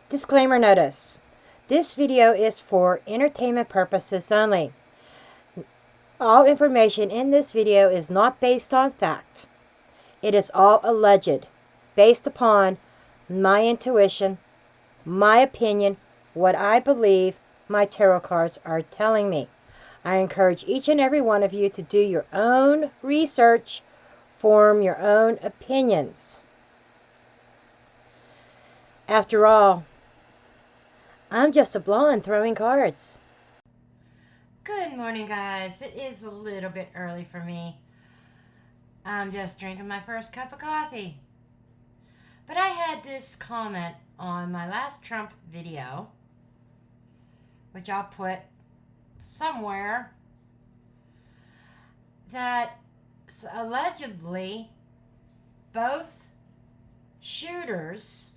Disclaimer notice. This video is for entertainment purposes only. All information in this video is not based on fact. It is all alleged, based upon my intuition, my opinion, what I believe my tarot cards are telling me. I encourage each and every one of you to do your own research, form your own opinions. After all, I'm just a blonde throwing cards. Good morning, guys. It is a little bit early for me. I'm just drinking my first cup of coffee. But I had this comment on my last Trump video, which I'll put somewhere, that allegedly both shooters,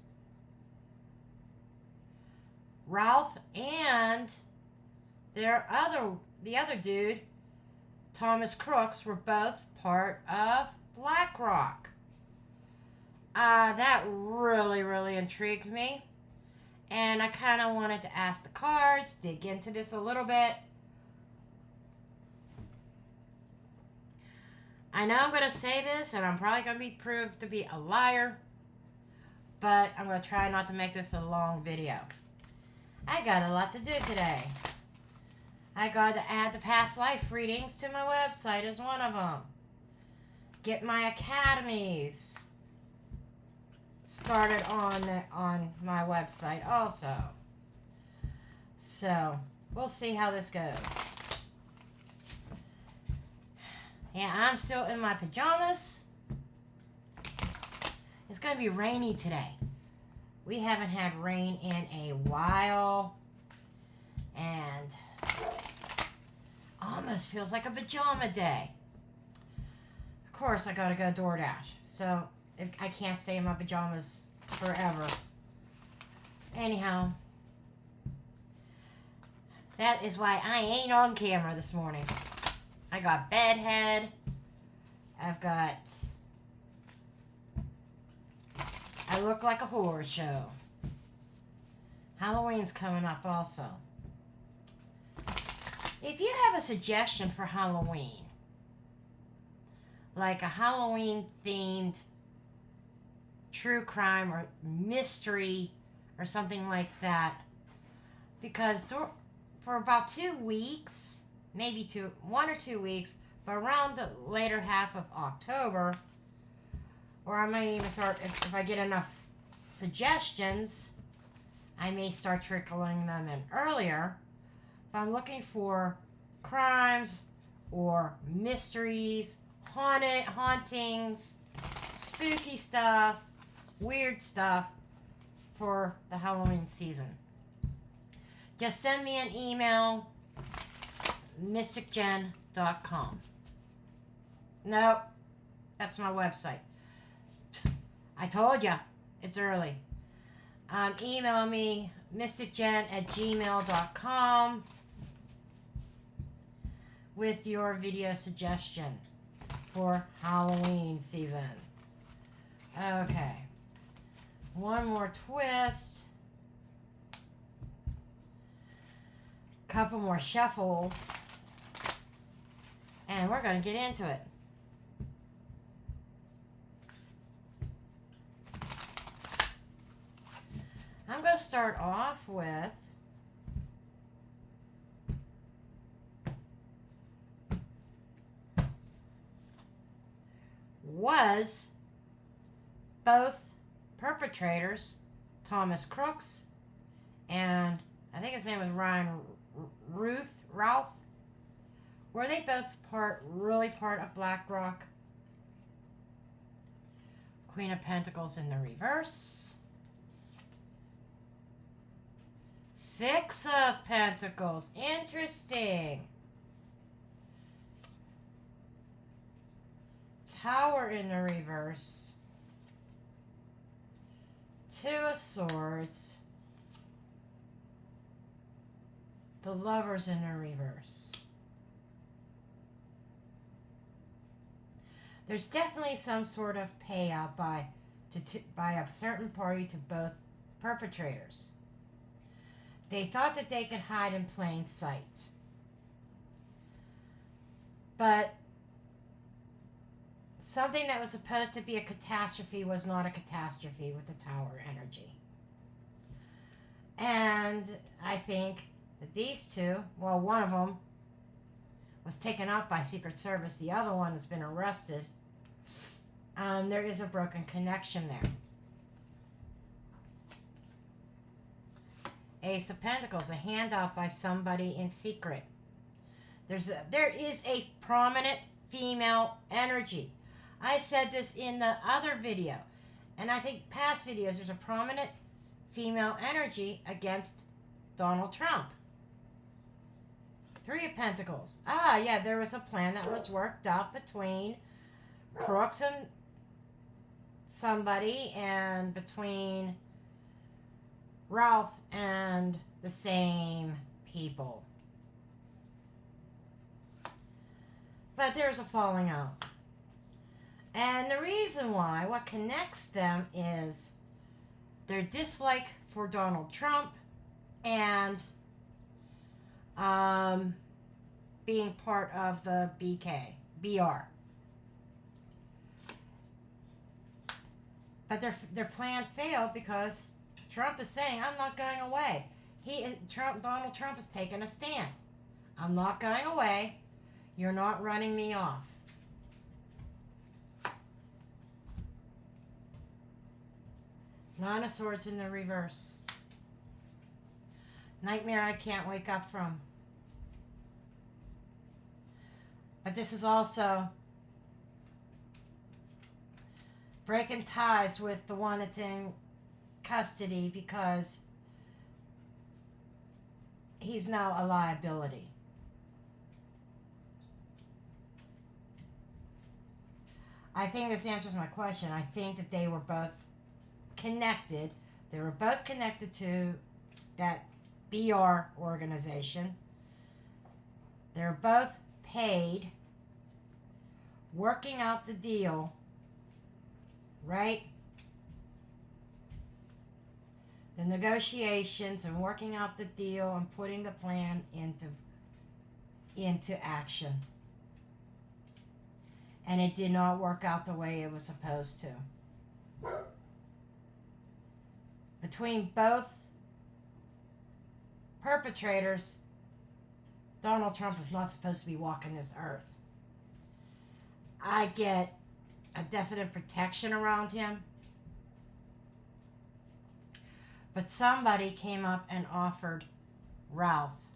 Routh and the other dude, Thomas Crooks, were both part of BlackRock. That really intrigued me. And I kind of wanted to ask the cards, dig into this a little bit. I know I'm going to say this, and I'm probably going to be proved to be a liar. But I'm going to try not to make this a long video. I got a lot to do today. I got to add the past life readings to my website as one of them. Get my academies started on my website also. So, we'll see how this goes. Yeah, I'm still in my pajamas. It's going to be rainy today. We haven't had rain in a while, and almost feels like a pajama day. Of course, I gotta go DoorDash, so I can't stay in my pajamas forever. Anyhow, that is why I ain't on camera this morning. I got bedhead. I look like a horror show. Halloween's coming up also. If you have a suggestion for Halloween, like a Halloween-themed true crime or mystery or something like that, because for about 2 weeks, maybe 1 or 2 weeks, but around the later half of October, or I might even start, if I get enough suggestions, I may start trickling them in earlier. But I'm looking for crimes or mysteries, hauntings, spooky stuff, weird stuff for the Halloween season. Just send me an email, mysticjen.com. Nope, that's my website. I told ya, it's early. Email me, mysticjen@gmail.com, with your video suggestion for Halloween season. Okay. One more twist. Couple more shuffles. And we're going to get into it. I'm going to start off with was both perpetrators, Thomas Crooks and I think his name was Routh, were they both really part of BlackRock? Queen of Pentacles in the reverse. 6 of Pentacles. Interesting. Tower in the reverse. 2 of Swords. The Lovers in the reverse. There's definitely some sort of payout by a certain party to both perpetrators. They thought that they could hide in plain sight. But something that was supposed to be a catastrophe was not a catastrophe with the tower energy. And I think that these two, well, one of them was taken up by Secret Service. The other one has been arrested. There is a broken connection there. Ace of Pentacles, a handout by somebody in secret. There is a prominent female energy. I said this in the other video, and I think past videos, there's a prominent female energy against Donald Trump. Three of Pentacles. Ah, yeah, there was a plan that was worked out between Crooks and somebody, and between Routh and the same people. But there's a falling out. And the reason why, what connects them is their dislike for Donald Trump and being part of the BR. But their plan failed because Trump is saying, I'm not going away. Donald Trump has taken a stand. I'm not going away. You're not running me off. Nine of Swords in the reverse. Nightmare I can't wake up from. But this is also breaking ties with the one that's in custody because he's now a liability. I think this answers my question. I think that they were both connected. They were both connected to that BR organization. They were both paid, working out the deal, right? The negotiations and working out the deal and putting the plan into action. And it did not work out the way it was supposed to. Between both perpetrators, Donald Trump is not supposed to be walking this earth. I get a definite protection around him. But somebody came up and offered Routh.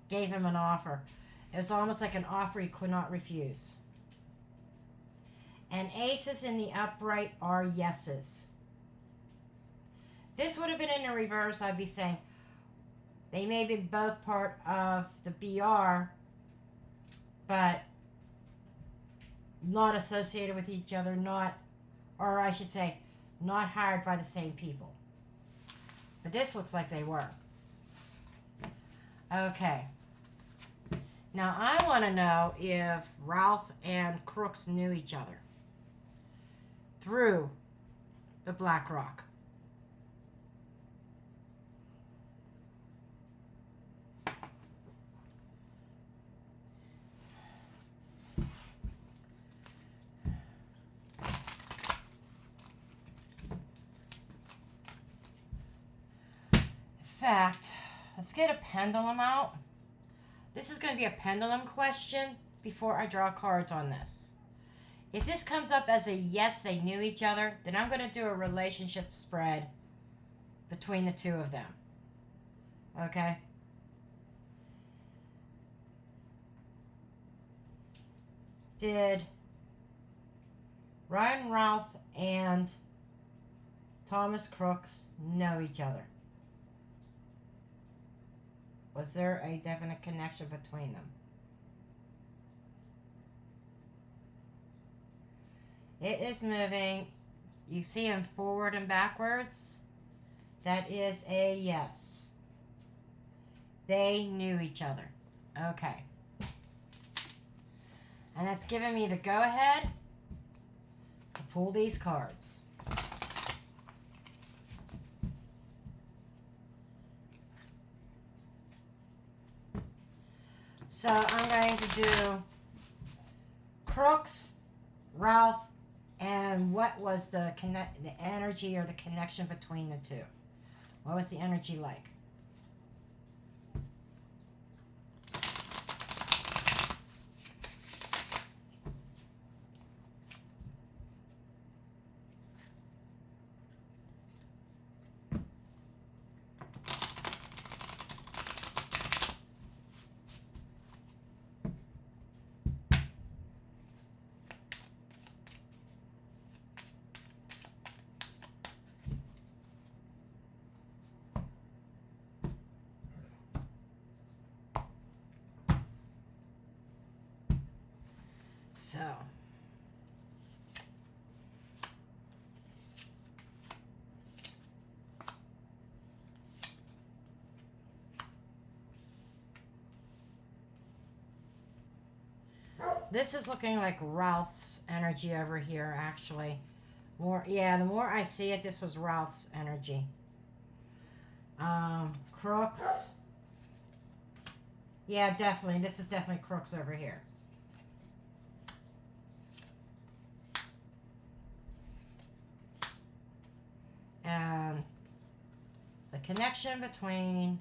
Gave him an offer. It was almost like an offer he could not refuse. And aces in the upright are yeses. This would have been in the reverse. I'd be saying they may be both part of the BR, but not associated with each other, or I should say, not hired by the same people. But this looks like they were. Okay. Now, I want to know if Routh and Crooks knew each other through the Black Rock. In fact, let's get a pendulum out. This is going to be a pendulum question before I draw cards on this. If this comes up as a yes, they knew each other, then I'm going to do a relationship spread between the two of them. Okay? Did Ryan Routh and Thomas Crooks know each other? Was there a definite connection between them? It is moving. You see him forward and backwards. That is a yes. They knew each other. Okay. And that's giving me the go-ahead to pull these cards. So I'm going to do Crooks, Roth, and what was the energy or the connection between the two? What was the energy like? So, this is looking like Ralph's energy over here, actually. The more I see it, this was Ralph's energy. Crooks. Yeah, definitely. This is definitely Crooks over here. And the connection between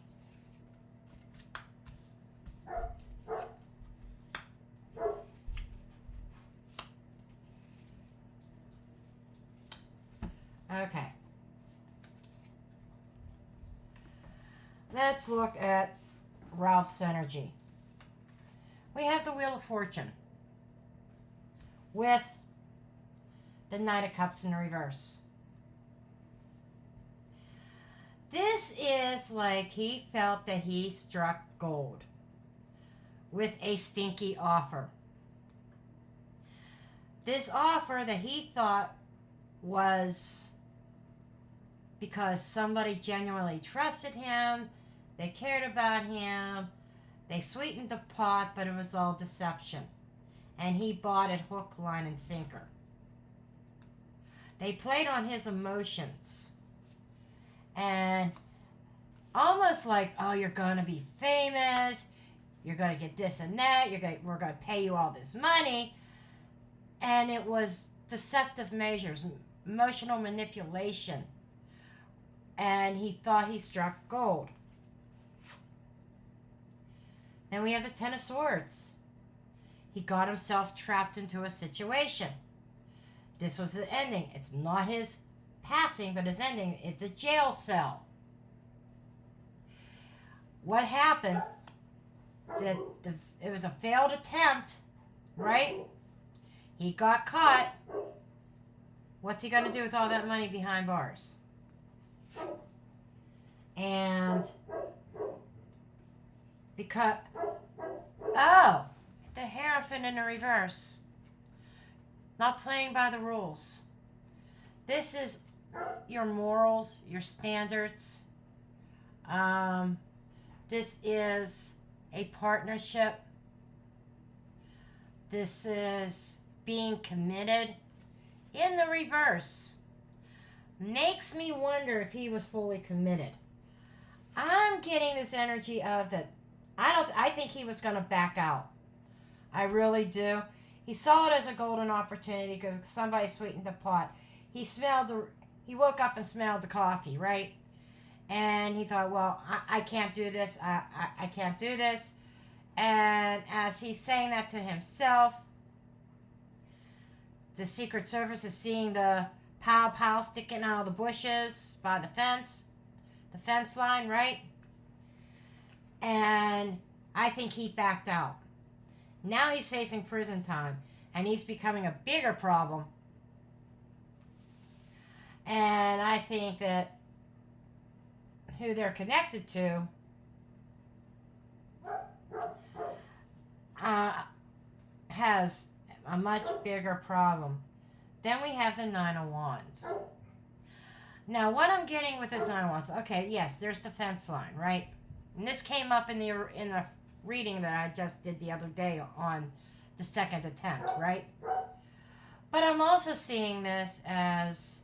okay. Let's look at Ralph's energy. We have the Wheel of Fortune with the Knight of Cups in the reverse. This is like he felt that he struck gold with a stinky offer. This offer that he thought was because somebody genuinely trusted him, they cared about him, they sweetened the pot, but it was all deception. And he bought it hook, line, and sinker. They played on his emotions. And almost like, oh, you're going to be famous, you're going to get this and that, we're going to pay you all this money. And it was deceptive measures, emotional manipulation. And he thought he struck gold. Then we have the Ten of Swords. He got himself trapped into a situation. This was the ending. It's not his passing, but his ending. It's a jail cell. What happened? It was a failed attempt, right? He got caught. What's he going to do with all that money behind bars? And because, oh, the Hierophant in the reverse. Not playing by the rules. This is your morals, your standards. This is a partnership. This is being committed. In the reverse. Makes me wonder if he was fully committed. I'm getting this energy of that. I think he was going to back out. I really do. He saw it as a golden opportunity because somebody sweetened the pot. He woke up and smelled the coffee, right? And he thought, well, I can't do this. I can't do this. And as he's saying that to himself, the Secret Service is seeing the pow sticking out of the bushes by the fence line, right? And I think he backed out. Now he's facing prison time, and he's becoming a bigger problem. And I think that who they're connected to has a much bigger problem. Then we have the Nine of Wands. Now, what I'm getting with this Nine of Wands, okay, yes, there's the fence line, right? And this came up in the reading that I just did the other day on the second attempt, right? But I'm also seeing this as,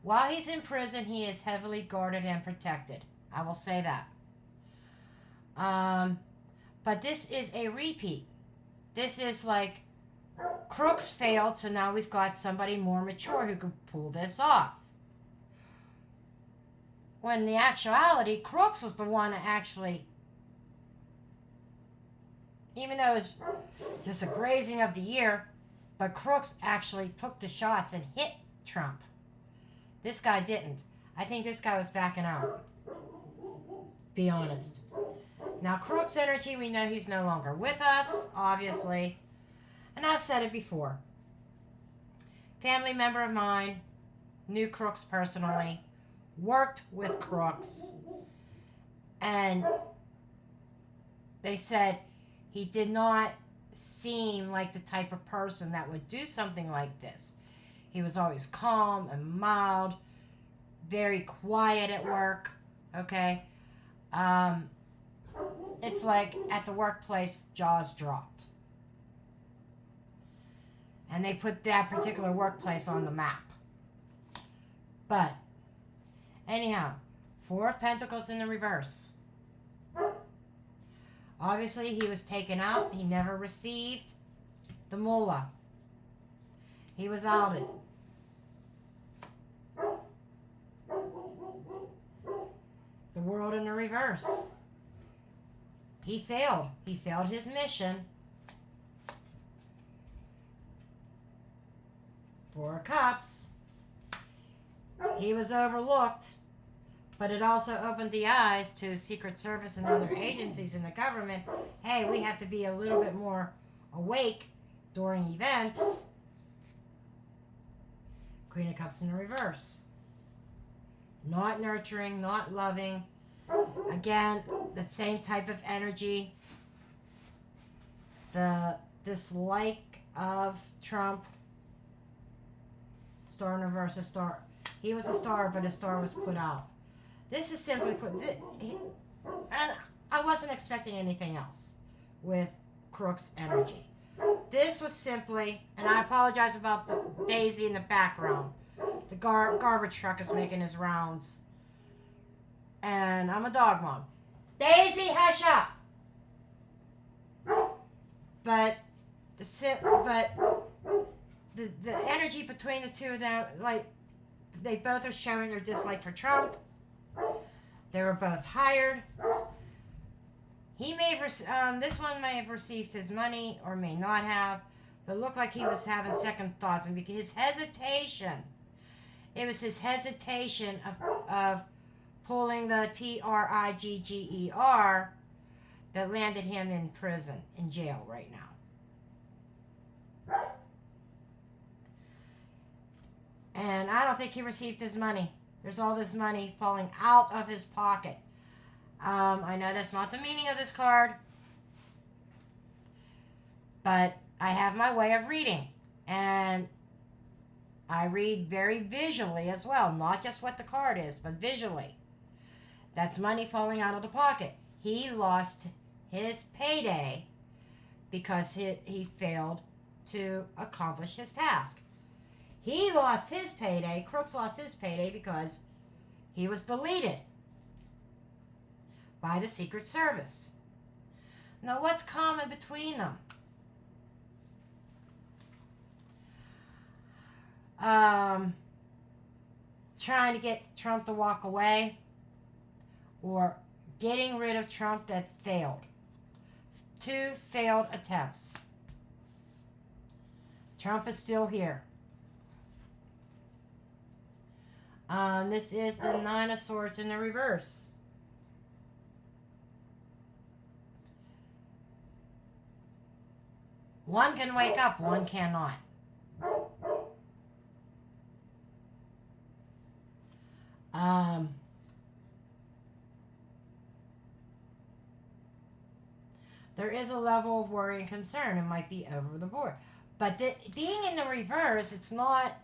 while he's in prison, he is heavily guarded and protected. I will say that. But this is a repeat. This is like Crooks failed, so now we've got somebody more mature who can pull this off. When in the actuality, Crooks was the one that actually, even though it was just a grazing of the ear, but Crooks actually took the shots and hit Trump. This guy didn't. I think this guy was backing out. Be honest. Now, Crooks energy, we know he's no longer with us, obviously. And I've said it before. Family member of mine, knew Crooks personally, worked with Crooks, and they said he did not seem like the type of person that would do something like this. He was always calm and mild, very quiet at work, okay? It's like at the workplace, jaws dropped. And they put that particular workplace on the map. But, anyhow, Four of Pentacles in the reverse. Obviously, he was taken out. He never received the mullah. He was outed. The World in the reverse. He failed. He failed his mission. Four of Cups. He was overlooked, but it also opened the eyes to Secret Service and other agencies in the government. Hey, we have to be a little bit more awake during events. Queen of Cups in the reverse. Not nurturing, not loving. Again, the same type of energy. The dislike of Trump. Star in reverse, a star. He was a star, but a star was put out. This is simply put, and I wasn't expecting anything else with Crooks energy. This was simply, and I apologize about the Daisy in the background. The garbage truck is making his rounds. And I'm a dog mom. Daisy, hush up! But the energy between the two of them, like, they both are showing their dislike for Trump. They were both hired. He may have, this one may have received his money or may not have, but it looked like he was having second thoughts. And because his hesitation, it was his hesitation of pulling the TRIGGER that landed him in prison, in jail right now. And I don't think he received his money. There's all this money falling out of his pocket. I know that's not the meaning of this card, but I have my way of reading. And I read very visually as well, not just what the card is, but visually. That's money falling out of the pocket. He lost his payday because he failed to accomplish his task. He lost his payday, Crooks lost his payday because he was deleted by the Secret Service. Now, what's common between them? Trying to get Trump to walk away, or getting rid of Trump that failed. 2 failed attempts. Trump is still here. This is the 9 of Swords in the reverse. One can wake up, one cannot. There is a level of worry and concern. It might be over the board. But being in the reverse, it's not...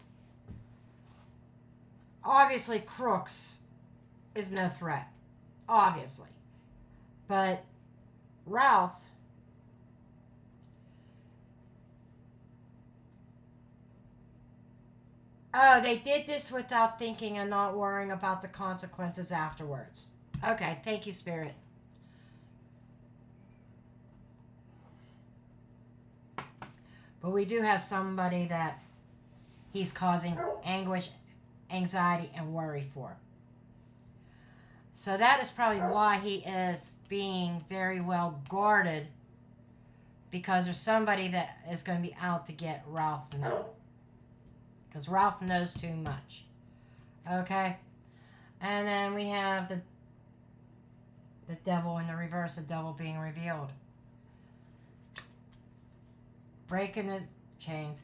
Obviously, Crooks is no threat. Obviously. But Routh... Oh, they did this without thinking and not worrying about the consequences afterwards. Okay, thank you, Spirit. But we do have somebody that he's causing anguish, anxiety, and worry for. So that is probably why he is being very well guarded, because there's somebody that is going to be out to get Routh now. Because Routh knows too much. Okay? And then we have the devil in the reverse, the devil being revealed. Breaking the chains.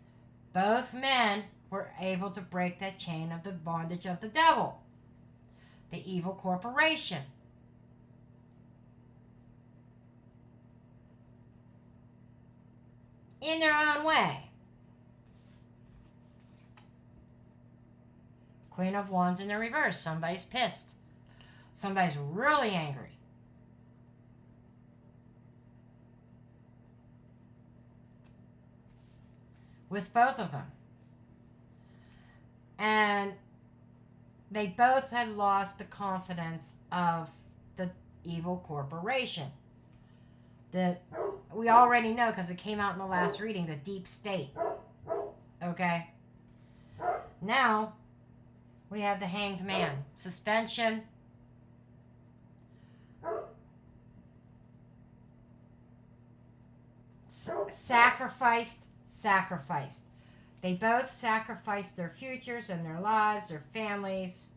Both men were able to break that chain of the bondage of the devil. The evil corporation. In their own way. Queen of Wands in the reverse. Somebody's pissed. Somebody's really angry. With both of them. And they both had lost the confidence of the evil corporation. We already know, because it came out in the last reading, the deep state. Okay? Now, we have the Hanged Man. Suspension. Sacrificed. They both sacrificed their futures and their lives, their families,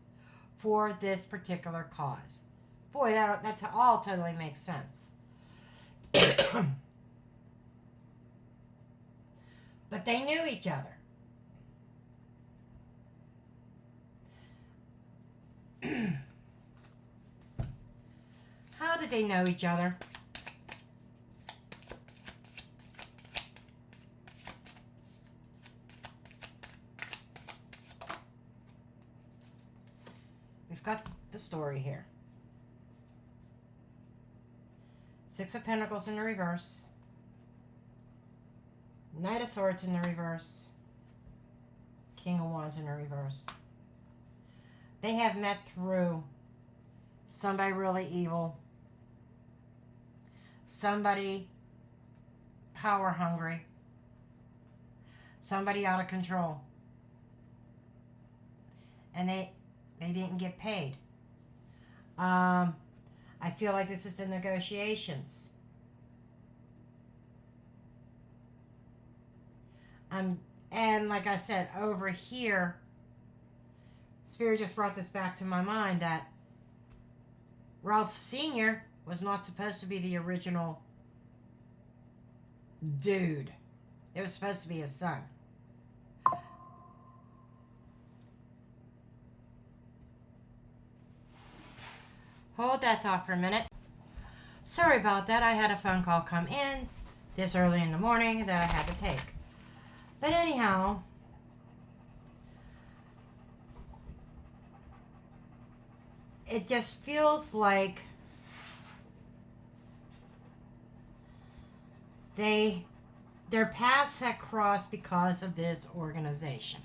for this particular cause. Boy, that all totally makes sense. But they knew each other. How did they know each other? We've got the story here. Six of Pentacles in the reverse. Knight of Swords in the reverse. King of Wands in the reverse. They have met through somebody really evil. Somebody power hungry. Somebody out of control. And they didn't get paid. I feel like this is the negotiations. And like I said, over here, Spirit just brought this back to my mind that Ralph Sr. was not supposed to be the original dude. It was supposed to be his son. Hold that thought for a minute. Sorry about that. I had a phone call come in this early in the morning that I had to take. But anyhow, it just feels like their paths had crossed because of this organization.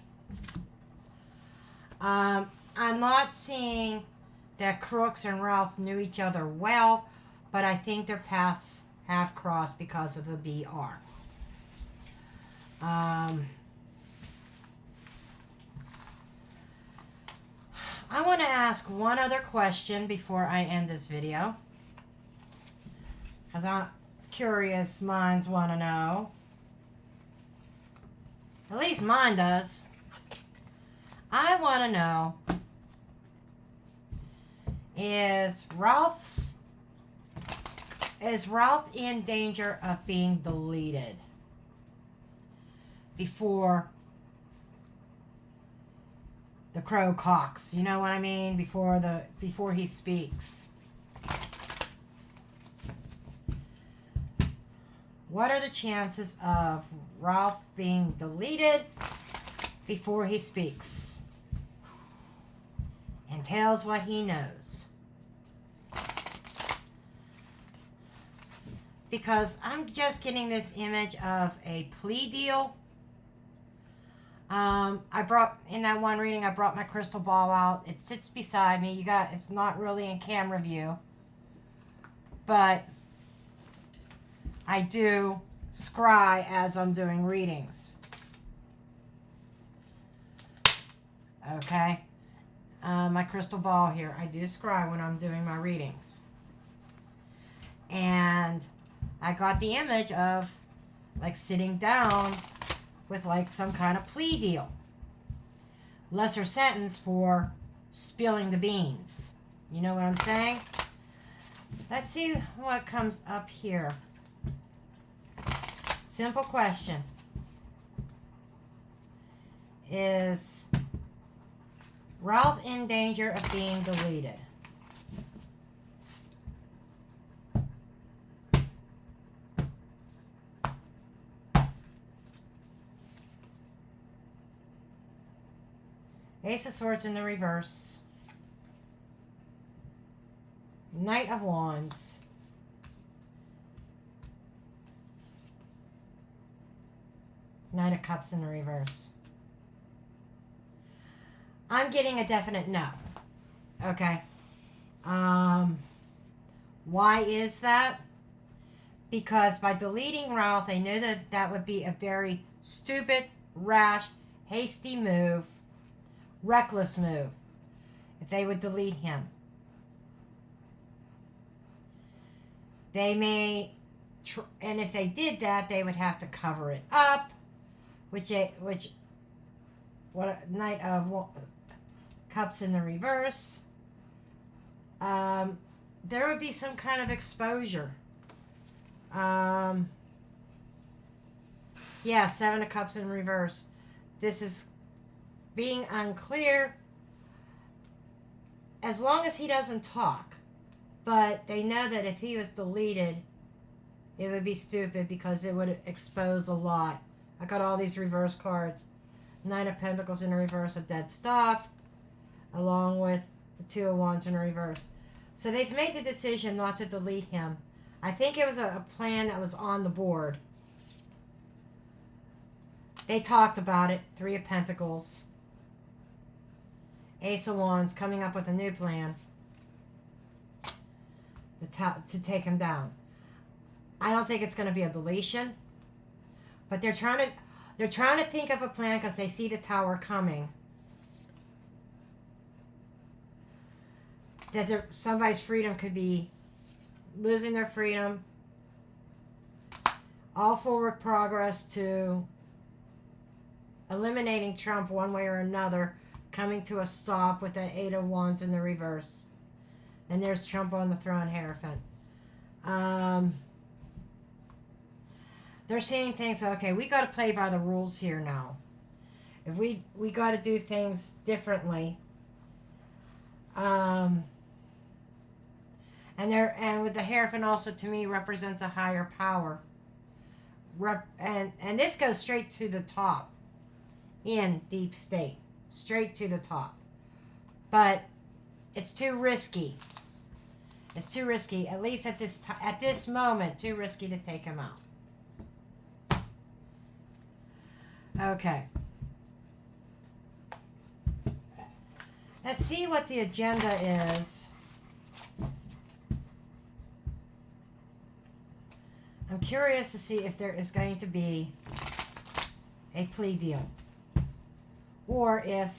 I'm not seeing that Crooks and Roth knew each other well, but I think their paths have crossed because of the BR. I want to ask one other question before I end this video, because curious minds want to know. At least mine does. I want to know, is Ralph in danger of being deleted before the crow cocks? You know what I mean? Before he speaks. What are the chances of Ralph being deleted before he speaks and tells what he knows? Because I'm just getting this image of a plea deal. In that one reading, I brought my crystal ball out. It sits beside me. It's not really in camera view, but I do scry as I'm doing readings. Okay? My crystal ball here. I do scry when I'm doing my readings. And I got the image of like sitting down with like some kind of plea deal. Lesser sentence for spilling the beans. You know what I'm saying? Let's see what comes up here. Simple question. Is Ralph in danger of being deleted? Ace of Swords in the reverse. Knight of Wands. Knight of Cups in the reverse. I'm getting a definite no. Okay. Why is that? Because by deleting Ralph, they knew that that would be a very stupid, rash, hasty move, reckless move, if they would delete him. They may, and if they did that, they would have to cover it up, Knight of Cups in the reverse. There would be some kind of exposure. Yeah, Seven of Cups in reverse. This is being unclear as long as he doesn't talk. But they know that if he was deleted, it would be stupid because it would expose a lot. I got all these reverse cards. Nine of Pentacles in the reverse, a dead stop, along with the Two of Wands in reverse. So they've made the decision not to delete him. I think it was a plan that was on the board. They talked about it. Three of Pentacles. Ace of Wands coming up with a new plan to take him down. I don't think it's going to be a deletion, but they're trying to think of a plan because they see the Tower coming. That somebody's freedom could be losing their freedom. All forward progress to eliminating Trump one way or another, coming to a stop with the Eight of Wands in the reverse. And there's Trump on the throne, Hierophant. They're saying things, okay, we got to play by the rules here now. If we got to do things differently. And with the Hierophant also, to me, represents a higher power. And this goes straight to the top in Deep State. Straight to the top. But it's too risky. It's too risky, at least at this moment, too risky to take him out. Okay. Let's see what the agenda is. I'm curious to see if there is going to be a plea deal. Or if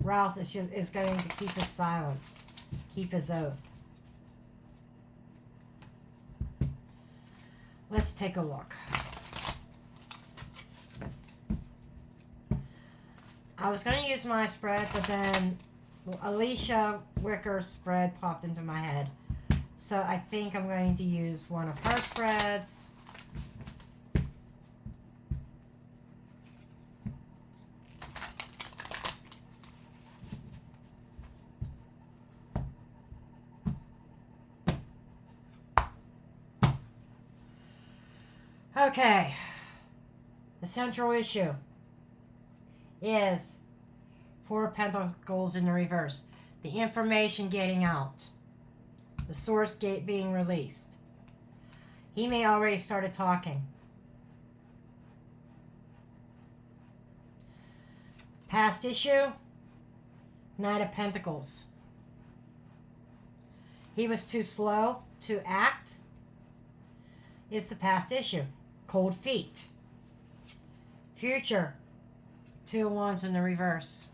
Ralph is going to keep his silence, keep his oath. Let's take a look. I was going to use my spread, but then Alicia Wicker's spread popped into my head. So I think I'm going to use one of her spreads. Okay, the central issue is Four of Pentacles in the reverse. The information getting out. The source gate being released. He may already started talking. Past issue, Knight of Pentacles. He was too slow to act. Is the past issue. Cold feet. Future. 2 of Wands in the reverse.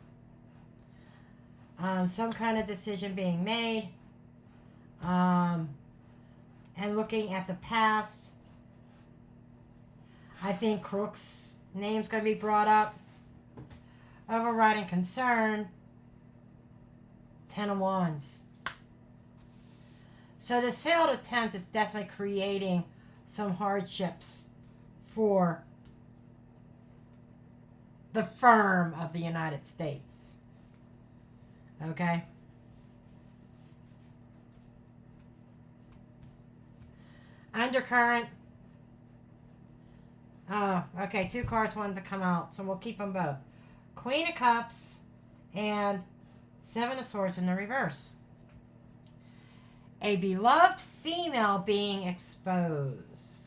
Some kind of decision being made. And looking at the past. I think Crooks' name's going to be brought up. Overriding concern. 10 of Wands. So this failed attempt is definitely creating some hardships for the firm of the United States. Okay? Undercurrent. Oh, okay. 2 cards wanted to come out, so we'll keep them both. Queen of Cups and 7 of Swords in the reverse. A beloved female being exposed.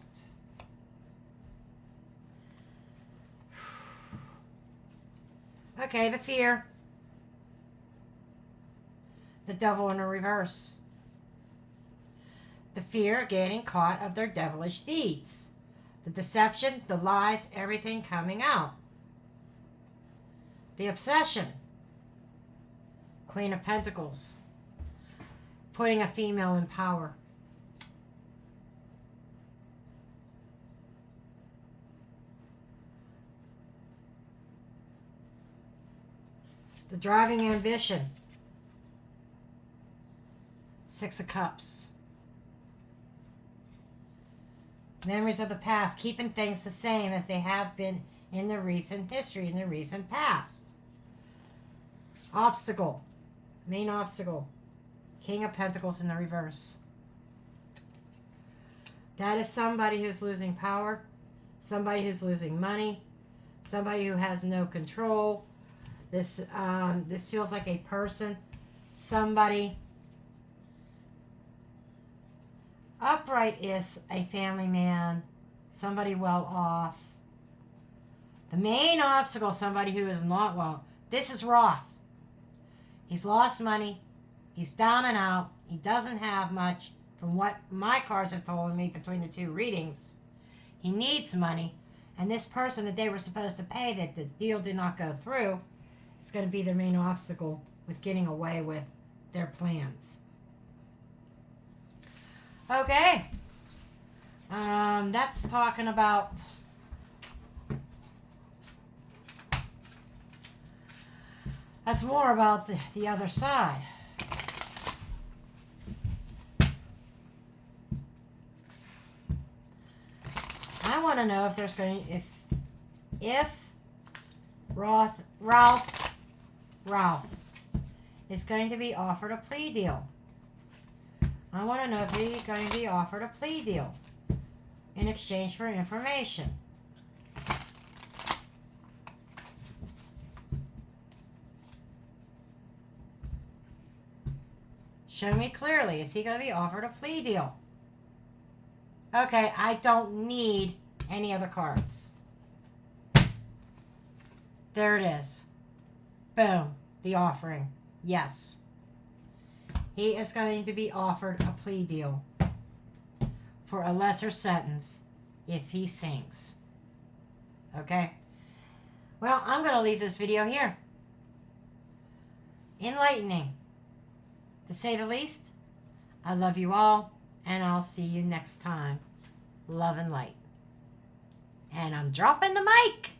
Okay, the fear. The devil in the reverse. The fear of getting caught of their devilish deeds. The deception, the lies, everything coming out. The obsession. Queen of Pentacles. Putting a female in power. The driving ambition. 6 of Cups. Memories of the past, keeping things the same as they have been in the recent history, in the recent past. Obstacle. Main obstacle. King of Pentacles in the reverse. That is somebody who's losing power, somebody who's losing money, somebody who has no control. This feels like a person, somebody. Upright is a family man, somebody well off. The main obstacle, somebody who is not well. This is Roth. He's lost money. He's down and out. He doesn't have much from what my cards have told me between the 2 readings. He needs money. And this person that they were supposed to pay, that the deal did not go through, is going to be their main obstacle with getting away with their plans. Okay. That's talking about that's more about the other side. I want to know if there's going to, if Routh is going to be offered a plea deal. I want to know if he's going to be offered a plea deal in exchange for information. Show me clearly. Is he going to be offered a plea deal? Okay, I don't need any other cards. There it is. Boom. The offering. Yes. He is going to be offered a plea deal for a lesser sentence if he sings. Okay? Well, I'm going to leave this video here. Enlightening, to say the least. I love you all, and I'll see you next time. Love and light. And I'm dropping the mic.